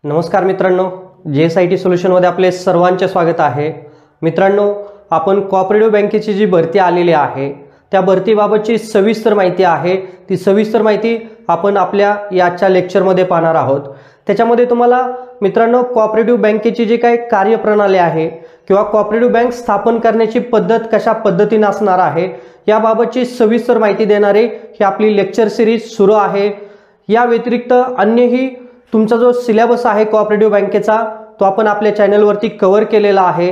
नमस्कार मित्रांनो, JSIT सोल्युशनमध्ये आपले सर्वांचे स्वागत आहे। मित्रांनो, आपण कोऑपरेटिव्ह बँकेची जी भरती आलेली आहे त्या भरतीबाबतची सविस्तर माहिती आहे। ती सविस्तर माहिती आपण आपल्या याच्या लेक्चरमध्ये पाहणार आहोत। त्याच्यामध्ये तुम्हाला मित्रांनो कोऑपरेटिव्ह बँकेची जी काही कार्यप्रणाली आहे किंवा कोऑपरेटिव्ह बँक स्थापन करण्याची पद्धत कशा पद्धतीने असणार आहे याबाबतची सविस्तर माहिती देणारे ही आपली लेक्चर सिरीज सुरू आहे। या व्यतिरिक्त अन्यही तुमचा जो सिलेबस आहे कोऑपरेटिव्ह बँकेचा तो आपण आपल्या चॅनलवरती कव्हर केलेला आहे।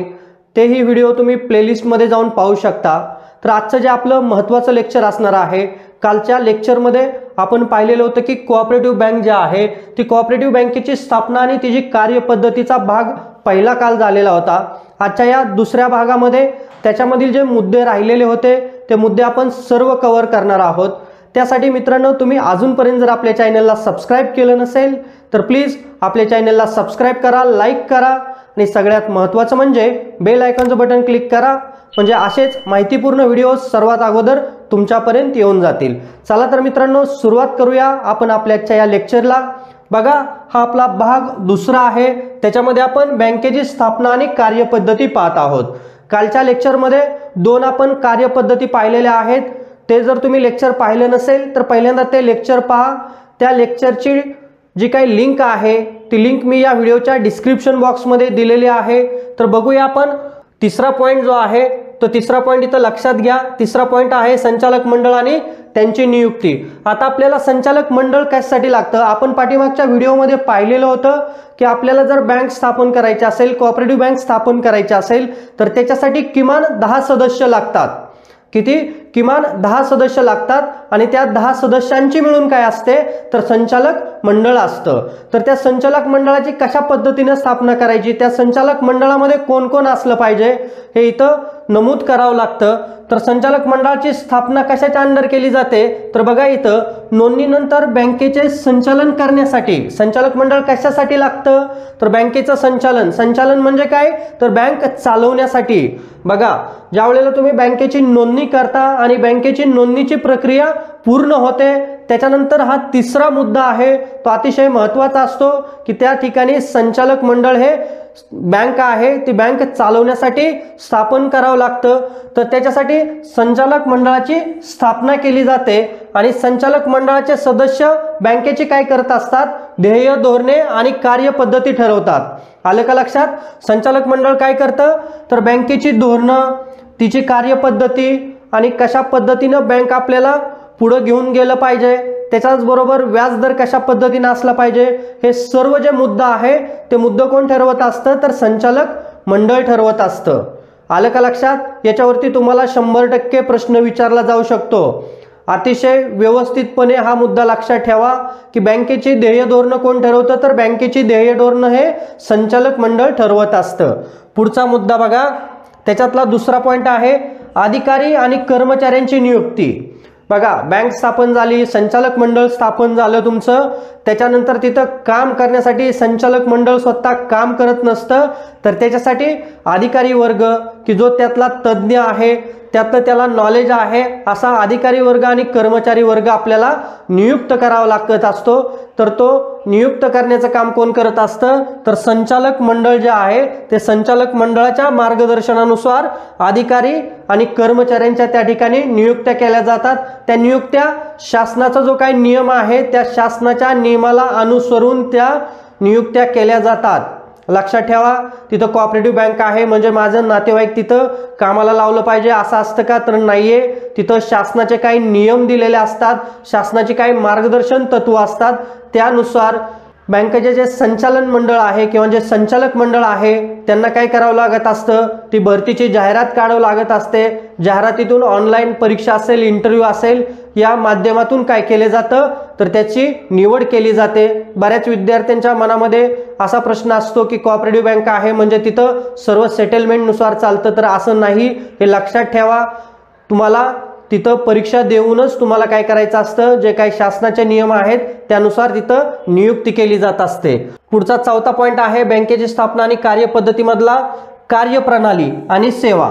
तेही व्हिडिओ तुम्ही प्लेलिस्टमध्ये जाऊन पाहू शकता। तर आजचं जे आपलं महत्त्वाचं लेक्चर असणार आहे, कालच्या लेक्चरमध्ये आपण पाहिलेलं होतं की कोऑपरेटिव्ह बँक जी आहे ती कोऑपरेटिव्ह बँकेची स्थापना आणि तिची कार्यपद्धतीचा भाग पहिला काल झालेला होता। आजच्या या दुसऱ्या भागामध्ये त्याच्यामधील जे मुद्दे राहिलेले होते ते मुद्दे आपण सर्व कव्हर करणार आहोत। त्यासाठी मित्रांनो, तुम्ही अजूनपर्यंत जर आपल्या चॅनलला सबस्क्राइब केलं नसेल तर प्लीज आपल्या चॅनलला सबस्क्राइब करा, लाईक करा आणि सगळ्यात महत्त्वाचं म्हणजे बेल आयकॉनचं बटन क्लिक करा, म्हणजे असेच माहितीपूर्ण व्हिडिओ सर्वात अगोदर तुमच्यापर्यंत येऊन जातील। चला तर मित्रांनो, सुरुवात करूया आपण आपल्या या लेक्चरला। बघा, हा आपला भाग दुसरा आहे। त्याच्यामध्ये आपण बँकेची स्थापना आणि कार्यपद्धती पाहत आहोत। कालच्या लेक्चरमध्ये दोन आपण कार्यपद्धती पाहिलेल्या आहेत। ते जर तुम्ही लेक्चर पाहिलं नसेल तर पहिल्यांदा ते लेक्चर पहा। त्या लेक्चरची जी काही लिंक आहे ती लिंक मी या व्हिडिओच्या डिस्क्रिप्शन बॉक्समध्ये दिलेली आहे। तर बघूया आपण तिसरा पॉइंट जो आहे तो तिसरा पॉइंट इथं लक्षात घ्या। तिसरा पॉइंट आहे संचालक मंडळ आणि त्यांची नियुक्ती। आता आपल्याला संचालक मंडळ कशासाठी लागतं, आपण पाठीमागच्या व्हिडिओमध्ये पाहिलेलं होतं की आपल्याला जर बँक स्थापन करायची असेल, कोऑपरेटिव्ह बँक स्थापन करायची असेल तर त्याच्यासाठी किमान 10 सदस्य लागतात। किती? किमान 10 सदस्य लागतात आणि त्या 10 सदस्यांची मिळून काय असते तर संचालक मंडळ असतं। तर त्या संचालक मंडळाची कशा पद्धतीने स्थापना करायची, त्या संचालक मंडळामध्ये कोण कोण असलं पाहिजे हे इथं नमूद करावं लागतं। तर संचालक मंडळाची स्थापना कशाच्या अंडर केली जाते तर बघा, इथं नोंदणीनंतर बँकेचे संचालन करण्यासाठी संचालक मंडळ कशासाठी लागतं तर बँकेचं संचालन। संचालन म्हणजे काय तर बँक चालवण्यासाठी। बघा, ज्या वेळेला तुम्ही बँकेची नोंदणी करता आणि बँकेची नोंदणीची प्रक्रिया पूर्ण होते त्याच्यानंतर हा तिसरा मुद्दा आहे तो अतिशय महत्त्वाचा असतो की त्या ठिकाणी संचालक मंडळ हे बँक आहे ती बँक चालवण्यासाठी स्थापन करावं लागतं। तर त्याच्यासाठी संचालक मंडळाची स्थापना केली जाते आणि संचालक मंडळाचे सदस्य बँकेची काय करत असतात, ध्येय, धोरणे आणि कार्यपद्धती ठरवतात। आलं का लक्षात? संचालक मंडळ काय करतं तर बँकेची धोरणं, तिची कार्यपद्धती आणि कशा पद्धतीनं बँक आपल्याला पुढे घेऊन गेलं पाहिजे, त्याच्याच बरोबर व्याजदर कशा पद्धतीने असला पाहिजे, हे सर्व जे मुद्दा आहे ते मुद्दा कोण ठरवत असतं तर संचालक मंडळ ठरवत असतं। आलं का लक्षात? याच्यावरती तुम्हाला 100% प्रश्न विचारला जाऊ शकतो। अतिशय व्यवस्थितपणे हा मुद्दा लक्षात ठेवा की बँकेची ध्येय धोरणं कोण ठरवतं तर बँकेची ध्येय धोरणं हे संचालक मंडळ ठरवत असतं। पुढचा मुद्दा बघा, त्याच्यातला दुसरा पॉइंट आहे अधिकारी आणि कर्मचाऱ्यांची नियुक्ती। बघा, बँक स्थापन झाली, संचालक मंडळ स्थापन झालं तुमचं, त्याच्यानंतर तिथं काम करण्यासाठी संचालक मंडळ स्वतः काम करत नसतं तर त्याच्यासाठी अधिकारी वर्ग की जो त्यातला तज्ज्ञ आहे, त्यातलं त्याला नॉलेज आहे, असा अधिकारी वर्ग आणि कर्मचारी वर्ग आपल्याला नियुक्त करावा लागत असतो। तर तो नियुक्त करण्याचं काम कोण करत असतं तर संचालक मंडळ जे आहे ते संचालक मंडळाच्या मार्गदर्शनानुसार अधिकारी आणि कर्मचाऱ्यांच्या त्या ठिकाणी नियुक्त्या केल्या जातात। त्या नियुक्त्या शासनाचा जो काही नियम आहे त्या शासनाच्या नियमाला अनुसरून त्या नियुक्त्या केल्या जातात। लक्षात ठेवा, तिथं कोऑपरेटिव्ह बँक आहे म्हणजे माझं नातेवाईक तिथं कामाला लावलं पाहिजे असं असतं का तर नाहीये। तिथं शासनाचे काही नियम दिलेले असतात, शासनाची काही मार्गदर्शन तत्व असतात, त्यानुसार बँकेचे जे संचालन मंडळ आहे किंवा जे संचालक मंडळ आहे त्यांना काय करावं लागत असतं, ती भरतीची जाहिरात काढावं लागत असते। जाहिरातीतून ऑनलाईन परीक्षा असेल, इंटरव्ह्यू असेल, या माध्यमातून काय केले जातं तर त्याची निवड केली जाते। बऱ्याच विद्यार्थ्यांच्या मनामध्ये असा प्रश्न असतो की कोऑपरेटिव्ह बँक आहे म्हणजे तिथं सर्व सेटलमेंटनुसार चालतं, तर असं नाही, हे लक्षात ठेवा। तुम्हाला तिथं परीक्षा देऊनच तुम्हाला काय करायचं असतं, जे काही शासनाचे नियम आहेत त्यानुसार तिथं नियुक्ती केली जात असते। पुढचा चौथा पॉइंट आहे बँकेची स्थापना आणि कार्यपद्धतीमधला कार्यप्रणाली आणि सेवा।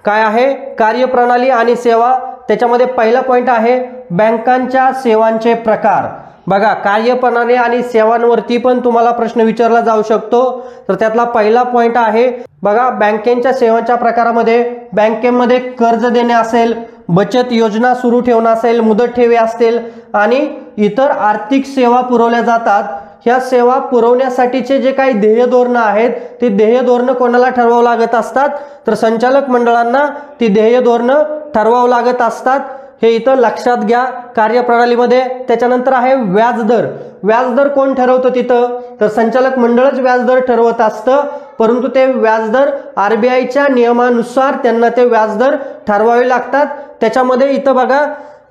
काय आहे कार्यप्रणाली आणि सेवा? त्याच्यामध्ये पहिला पॉइंट आहे बँकांच्या सेवांचे प्रकार। बघा, कार्यप्रणाली आणि सेवांवरती पण तुम्हाला प्रश्न विचारला जाऊ शकतो। तर त्यातला पहिला पॉइंट आहे बघा, बँकेच्या सेवांच्या प्रकारामध्ये बँकेमध्ये कर्ज देणे असेल, बचत योजना सुरू ठेवणं असेल, मुदत ठेवी असतील आणि इतर आर्थिक सेवा पुरवल्या जातात। ह्या सेवा पुरवण्यासाठीचे जे काही ध्येय धोरणं आहेत ते ध्येय धोरणं कोणाला ठरवावं लागत असतात, तर संचालक मंडळांना ती ध्येय धोरणं ठरवावं लागत असतात। हे इथं लक्षात घ्या कार्यप्रणालीमध्ये। त्याच्यानंतर आहे व्याजदर। व्याजदर कोण ठरवतं तिथं, तर संचालक मंडळच व्याजदर ठरवत असतं, परंतु ते व्याजदर RBIच्या नियमानुसार त्यांना ते व्याजदर ठरवावे लागतात। त्याच्यामध्ये इथं बघा,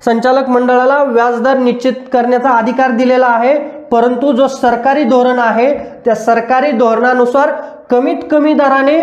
संचालक मंडळाला व्याजदर निश्चित करण्याचा अधिकार दिलेला आहे, परंतु जो सरकारी धोरण आहे त्या सरकारी धोरणानुसार कमीत कमी दराने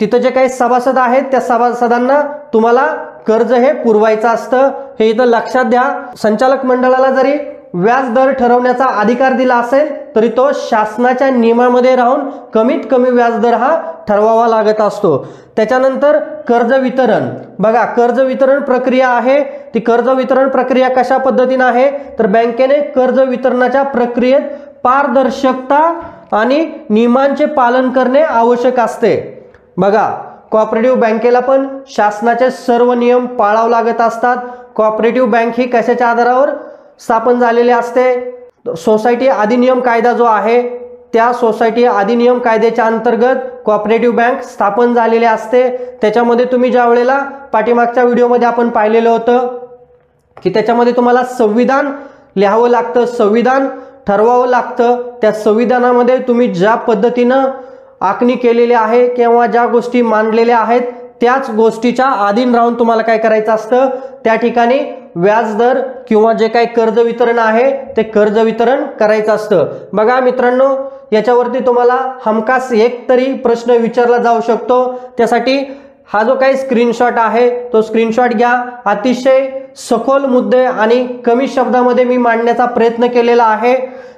तिथं जे काही सभासद आहेत त्या सभासदांना तुम्हाला कर्ज हे पुरवायचं असतं। हे इथं लक्षात द्या। संचालक मंडळाला जरी व्याज दर ठरवण्याचा अधिकार दिला असेल तरी तो शासनाच्या नियमामध्ये राहून कमीत कमी व्याजदर हा ठरवावा लागत असतो। त्याच्यानंतर कर्ज वितरण। बघा, कर्ज वितरण प्रक्रिया आहे, ती कर्ज वितरण प्रक्रिया कशा पद्धतीने आहे, तर बँकेने कर्ज वितरणाच्या प्रक्रियेत पारदर्शकता आणि नियमांचे पालन करणे आवश्यक असते। बघा, कोऑपरेटिव्ह बँकेला पण शासनाचे सर्व नियम पाळावे लागत असतात। कोऑपरेटिव्ह बँक ही कशाच्या आधारावर स्थापन झालेली असते, सोसायटी अधिनियम कायदा जो आहे त्या सोसायटी अधिनियम कायद्याच्या अंतर्गत कोऑपरेटिव्ह बँक स्थापन झालेली असते। त्याच्यामध्ये तुम्ही ज्या वेळेला पाठीमागच्या व्हिडिओमध्ये आपण पाहिलेलं होतं की त्याच्यामध्ये तुम्हाला संविधान लिहावं लागतं, संविधान ठरवावं लागतं। त्या संविधानामध्ये तुम्ही ज्या पद्धतीनं आखणी केलेली आहे किंवा ज्या गोष्टी मांडलेल्या आहेत त्याच गोष्टीच्या अधीन राहून तुम्हाला काय करायचं असतं, त्या ठिकाणी व्याजदर किंवा जे काही कर्ज वितरण आहे ते कर्ज वितरण करायचं असतं। बघा मित्रांनो, याच्यावरती तुम्हाला हमखास एक तरी प्रश्न विचारला जाऊ शकतो, त्यासाठी हा जो काही स्क्रीनशॉट आहे तो स्क्रीनशॉट घ्या। अतिशय सखोल मुद्दे आणि कमी शब्दामध्ये मी मांडण्याचा प्रयत्न केलेला आहे।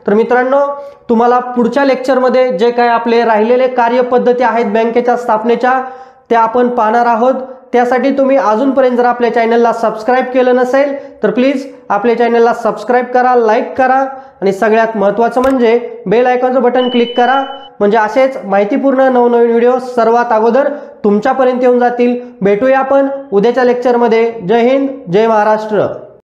तर मित्रांनो, तुम्हाला पुढच्या लेक्चरमध्ये जे काही आपले राहिलेले कार्यपद्धती आहेत बँकेच्या स्थापनेच्या त्या आपण पाहणार आहोत। त्यासाठी तुम्ही अजूनपर्यंत जर आपल्या चॅनलला सबस्क्राइब केलं नसेल तर प्लीज आपल्या चॅनलला सबस्क्राइब करा, लाईक करा आणि सगळ्यात महत्त्वाचं म्हणजे बेल आयकॉनचं बटन क्लिक करा, म्हणजे असेच माहितीपूर्ण नवनवीन व्हिडिओ सर्वात अगोदर तुमच्यापर्यंत येऊन जातील। भेटूया आपण उद्याच्या लेक्चरमध्ये। जय हिंद, जय महाराष्ट्र।